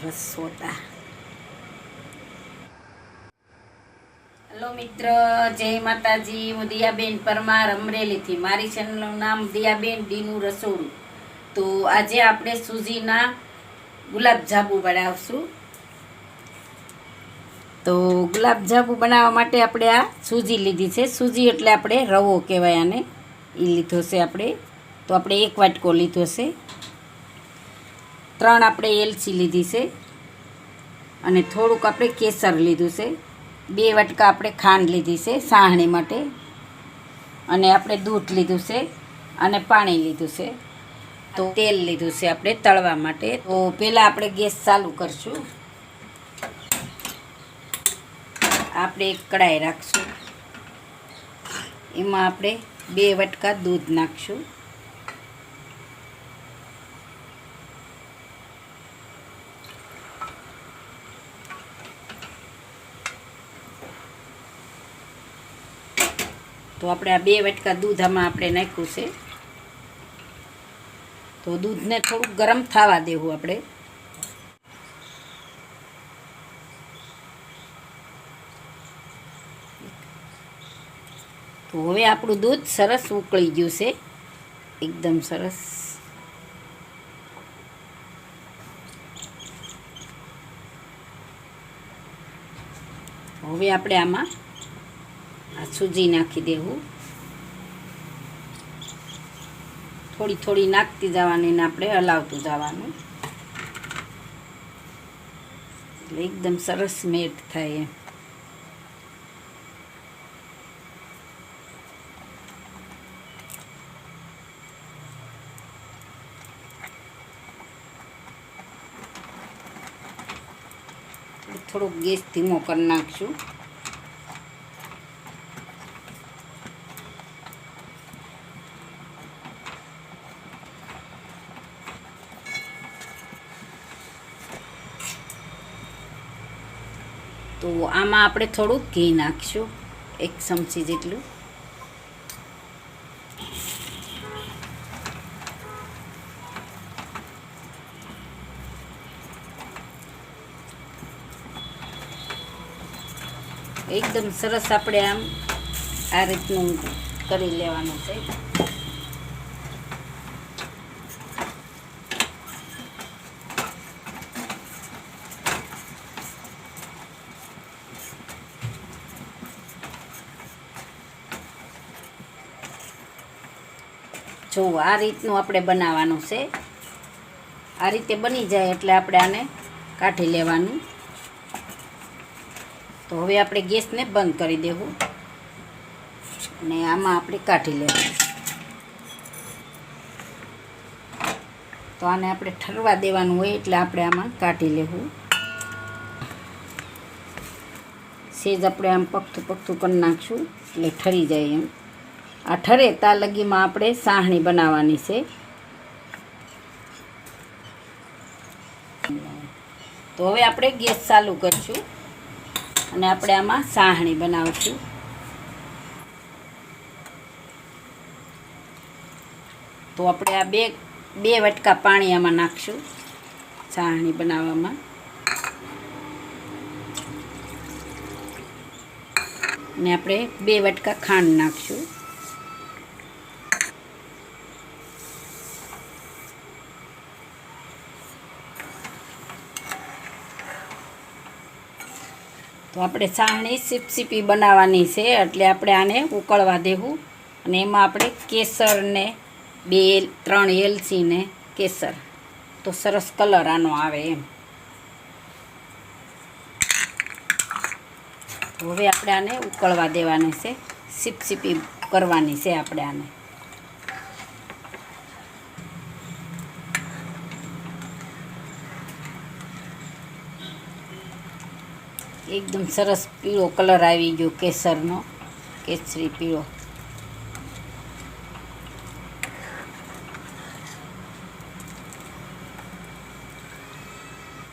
રસોટા. Hello મિત્ર, જય માતાજી. હું દિયાબેન પરમાર અમરેલીથી. મારી ચેનલનું નામ દિયાબેન ડીનું રસોડું. તો આજે આપણે સૂજીના ગુલાબજાંબુ બનાવશું. તો ગુલાબજાંબુ બનાવવા માટે આપણે આ સૂજી લીધી છે. સૂજી એટલે આપણે રવો કહેવાય આને, એ લીધો છે આપણે. તો આપણે 1 વાટકો લીધો છે. 3 આપણે એલચી લીધી છે અને થોડુંક આપણે કેસર લીધું છે. 2 વાટકા આપણે ખાંડ લીધી છે સાહણી માટે, અને આપણે દૂધ લીધું છે અને પાણી લીધું છે. તો તેલ લીધું છે આપણે તળવા માટે. તો પહેલાં આપણે ગેસ ચાલુ કરશું. આપણે એક કઢાઈ રાખશું, એમાં આપણે 2 વાટકા દૂધ નાખશું. તો આપણે આ 2 વાટકા દૂધ આમાં આપણે નાખ્યું છે. તો દૂધને થોડુંક ગરમ થવા દેવું આપણે. તો હવે આપણું દૂધ સરસ ઉકળી ગયું છે, એકદમ સરસ. હવે આપણે આમાં આ સૂજી નાખી દેવું. થોડી થોડી નાખતી જવાની ને આપણે હલાવતું જવાનું, એટલે એકદમ સરસ મેટ થાય એમ. થોડોક ગેસ ધીમો કરી નાખશું. તો આમાં આપણે થોડુંક ઘી નાખીશું, 1 ચમચી જેટલું. એકદમ સરસ આપણે આમ આ રીતનું કરી લેવાનું છે. જો આ રીતનું આપણે બનાવવાનું છે. આ રીતે બની જાય એટલે આપણે આને કાઢી લેવાનું. તો હવે આપણે ગેસને બંધ કરી દેવું અને આમાં આપણે કાઢી લેવું. તો આને આપણે ઠરવા દેવાનું હોય એટલે આપણે આમાં કાઢી લેવું. સેજ આપણે આમ પગથું કરી નાખશું એટલે ઠરી જાય એમ. આ ઠરે ત્યાં લગીમાં આપણે સાહણી બનાવવાની છે. તો હવે આપણે ગેસ ચાલુ કરીશું અને આપણે આમાં સાહણી બનાવશું. તો આપણે આ બે વાટકા પાણી આમાં નાખશું સાહણી બનાવવામાં. અને આપણે 2 વાટકા ખાંડ નાખશું. તો આપણે સાહણી સીપસીપી બનાવવાની છે એટલે આપણે આને ઉકળવા દેવું. અને એમાં આપણે કેસરને 3 એલચીને કેસર, તો સરસ કલર આનો આવે એમ. તો હવે આપણે આને ઉકળવા દેવાની છે, સીપસીપી કરવાની છે આપણે આને. એકદમ સરસ પીળો કલર આવી ગયો કેસરનો, કેસરી પીળો.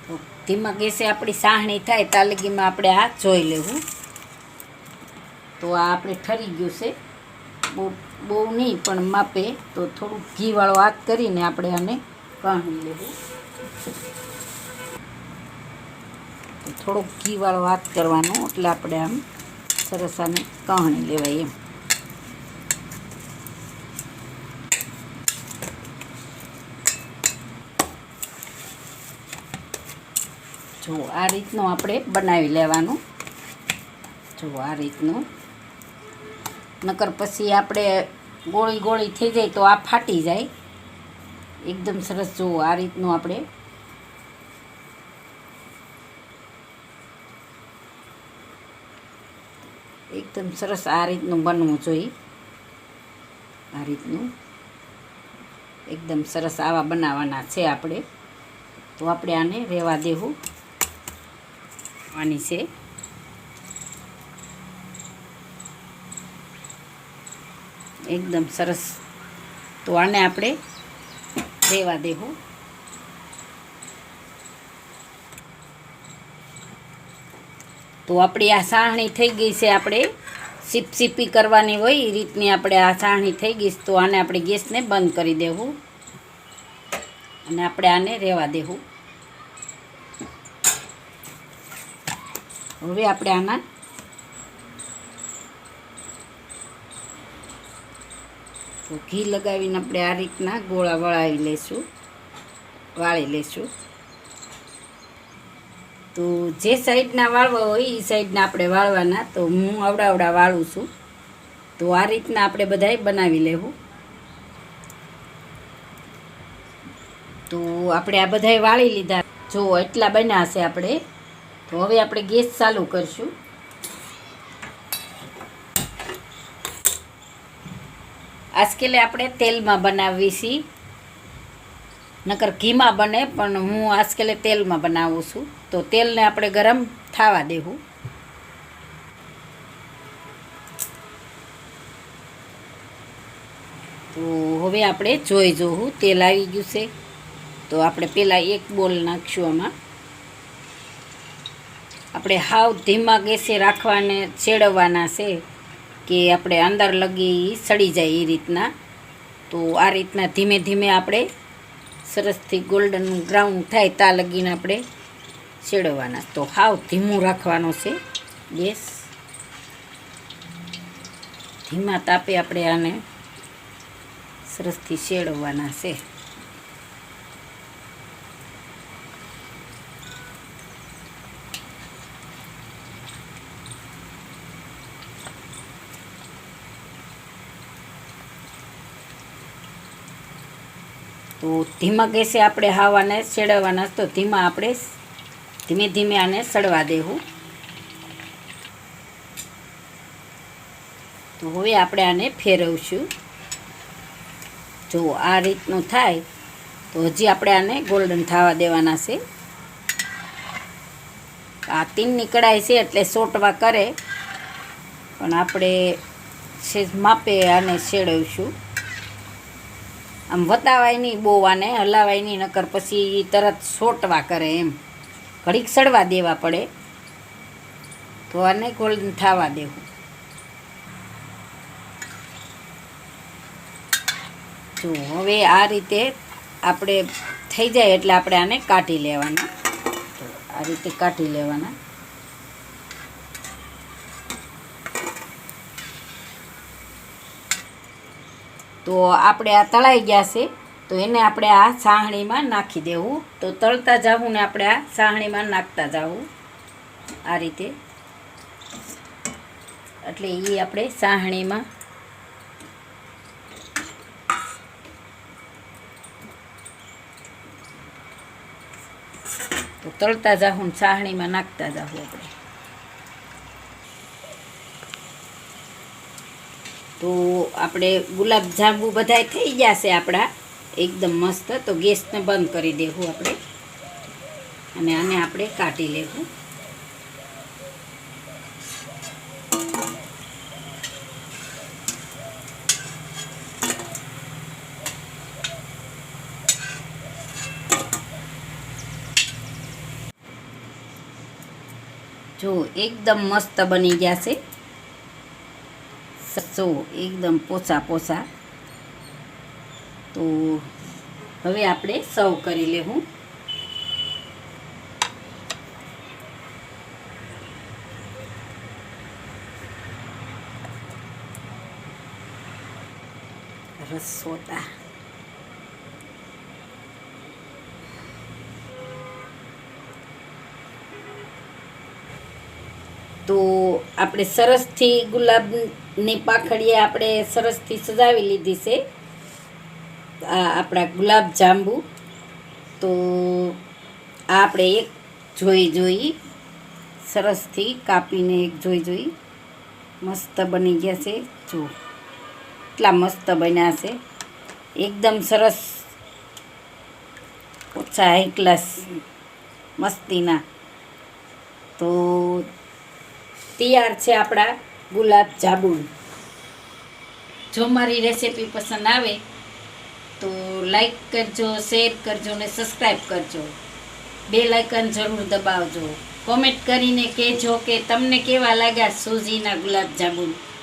તો ધીમા ગેસે આપણી સાહણી થાય ત્યાં લગીમાં આપણે આ જોઈ લેવું. તો આ આપણે ઠરી ગયું છે, બહુ નહીં પણ માપે. તો થોડુંક ઘીવાળો હાથ કરીને આપણે આને કાઢી લેવું. તો થોડોક ઘીવાળો હાથ કરવાનો, એટલે આપણે આમ સરસ આને કહણી લેવાય એમ. જો આ રીતનું આપણે બનાવી લેવાનું. જો આ રીતનું, નકર પછી આપણે ગોળી ગોળી થઈ જાય તો આ ફાટી જાય. એકદમ સરસ જો આ રીતનું આપણે એકદમ સરસ આ રીતનું બનવું જોઈએ. આ રીતનું એકદમ સરસ આવા બનાવવાના છે આપણે. તો આપણે આને રહેવા દેવું આની છે. એકદમ સરસ. તો આને આપણે રહેવા દેવું. તો આપણી આ સાહણી થઈ ગઈ છે. આપણે સીપસીપી કરવાની હોય એ રીતની આપણે આ સાહણી થઈ ગઈ. તો આને આપણે ગેસને બંધ કરી દેવું અને આપણે આને રહેવા દેવું. હવે આપણે આના તો ઘી લગાવીને આપણે આ રીતના ગોળા વળાવી લઈશું, વાળી લઈશું. તો જે સાઈડના વાળવા હોય એ સાઈડના આપણે વાળવાના. તો હું આવડા વાળું છું. તો આ રીતના આપણે બધાય બનાવી લેવું. તો આપણે આ બધાય વાળી લીધા. જો એટલા બન્યા હશે આપણે. તો હવે આપણે ગેસ ચાલુ કરીશું. આજકાલે આપણે તેલમાં બનાવવી છીએ, નકર ઘીમાં બને, પણ હું આજકાલે તેલમાં બનાવું છું. તો તેલને આપણે ગરમ થવા દેવું. તો હવે આપણે જોઈ જોવું તેલ આવી ગયું છે. તો આપણે પહેલાં એક બોલ નાખશું આમાં. આપણે હાવ ધીમા ગેસે રાખવાને છેડવવાના છે કે આપણે અંદર લગી સડી જાય એ રીતના. તો આ રીતના ધીમે ધીમે આપણે સરસથી ગોલ્ડન બ્રાઉન થાય ત્યાં લગીને આપણે છેડવવાના. તો હાવ ધીમું રાખવાનો છે ગેસ. ધીમા તાપે આપણે આને સરસથી છેડવવાના છે. તો ધીમા ગેસે આપણે હાવાને છેડવવાના. તો ધીમા આપણે ધીમે ધીમે આને સડવા દેવું. તો હવે આપણે આને ફેરવશું. જો આ રીતનું થાય તો હજી આપણે આને ગોલ્ડન થવા દેવાના છે. આ તીનની કઢાઈ છે એટલે સોટવા કરે, પણ આપણે સેજ માપે આને છેડવશું. આમ વતાવાય નહીં બહુ, આને હલાવાય નહીં, નકર પછી તરત સોટવા કરે એમ. ઘડીક સડવા દેવા પડે. તો આને ગોલ્ડન થવા દેવું. જો હવે આ રીતે આપણે થઈ જાય એટલે આપણે આને કાઢી લેવાના. તો આ રીતે કાઢી લેવાના. તો આપણે આ તળાઈ ગયા છે. તો એને આપણે આ સાહણીમાં નાખી દેવું. તો તળતા જાવું ને આપણે આ સાહણીમાં નાખતા જાવું આ રીતે. એટલે એ આપણે સાહણીમાં તો તળતા જાવું ને સાહણીમાં નાખતા જાવું આપણે. તો આપણે ગુલાબજાંબુ બધાય થઈ ગયા છે આપણા એકદમ મસ્ત. તો ગેસને બંધ કરી દેવું આપણે અને આને આપણે કાઢી લેવું. જો એકદમ મસ્ત બની ગયા છે. જો એકદમ પોચા પોચા. તો હવે આપણે સર્વ કરી લેવું. રસોટા. તો આપણે સરસથી ગુલાબની પાંખડીએ આપણે સરસથી સજાવી લીધી છે. આ આપણા ગુલાબ જાંબુ. તો આ આપણે એક જોઈ સરસથી કાપીને એક જોઈ મસ્ત બની ગયા છે. જો એટલા મસ્ત બન્યા છે, એકદમ સરસ, ઓછા હાઈ ક્લાસ મસ્તીના. તો તૈયાર છે આપણા ગુલાબ જાંબુ. જો મારી રેસીપી પસંદ આવે તો લાઈક કરજો, શેર કરજો ને સબસ્ક્રાઈબ કરજો. બેલ આઇકન જરૂર દબાવજો. કોમેન્ટ કરીને કહેજો કે તમને કેવા લાગ્યા સૂજીના ગુલાબ જાંબુ.